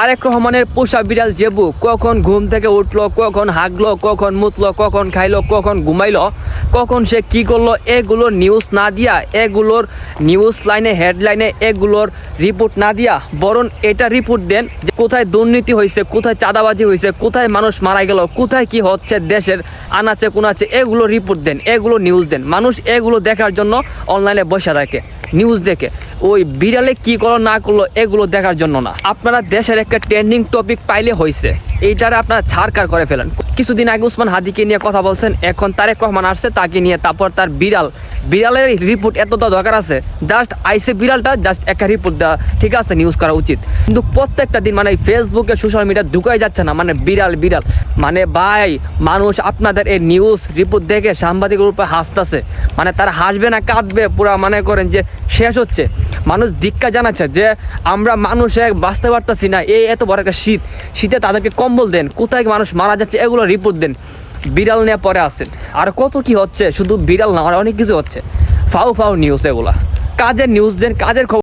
তারেক রহমানের পোষা বিড়াল জেবু কখন ঘুম থেকে উঠলো, কখন হাগলো, কখন মুতলো, কখন খাইলো, কখন ঘুমাইলো, কখন সে কি করলো, এগুলোর নিউজ না দিয়া, এগুলোর নিউজ লাইনে হেডলাইনে এগুলোর রিপোর্ট না দিয়া বরং এটা রিপোর্ট দেন যে কোথায় দুর্নীতি হয়েছে, কোথায় চাঁদাবাজি হয়েছে, কোথায় মানুষ মারা গেল, কোথায় কি হচ্ছে দেশের আনাচে কোনাচে, এগুলো রিপোর্ট দেন, এগুলো নিউজ দেন। মানুষ এগুলো দেখার জন্য অনলাইনে বসে থাকে, নিউজ দেখে। ওই বিড়ালে কি করলো না করলো এগুলো দেখার জন্য না। আপনারা দেশের একটা ট্রেন্ডিং টপিক পাইলে হয়েছে, এইটারে আপনারা ছাড়কার করে ফেলেন। কিছুদিন আগে উসমান হাদিকে নিয়ে কথা বলছেন, এখন তারেক রহমান আসছে তাকে নিয়ে, তারপর তার বিড়ালের রিপোর্ট এতটা দরকার আছে? জাস্ট আইসে বিড়ালটা জাস্ট একটা রিপোর্ট দেওয়া ঠিক আছে, নিউজ করা উচিত। কিন্তু প্রত্যেকটা দিন মানে ফেসবুকে সোশ্যাল মিডিয়া ঢুকাই যাচ্ছে না, মানে বিড়াল বিড়াল। মানে ভাই, মানুষ আপনাদের এই নিউজ রিপোর্ট দেখে সাংবাদিকের উপরে হাসতেছে, মানে তারা হাসবে না কাঁদবে পুরা, মনে করেন যে শেষ হচ্ছে। মানুষ ধিক্কার জানাচ্ছে যে আমরা মানুষে বাঁচতে পারতেছি না, এই এত বড় একটা শীতে তাদেরকে কম্বল দেন, কোথায় মানুষ মারা যাচ্ছে এগুলো রিপোর্ট দেন। বিড়াল নিয়ে পরে আসেন, আর কত কি হচ্ছে, শুধু বিড়াল না, আর অনেক কিছু হচ্ছে। ফাউ নিউজ, এগুলা কাজের নিউজ দেন, কাজের খবর।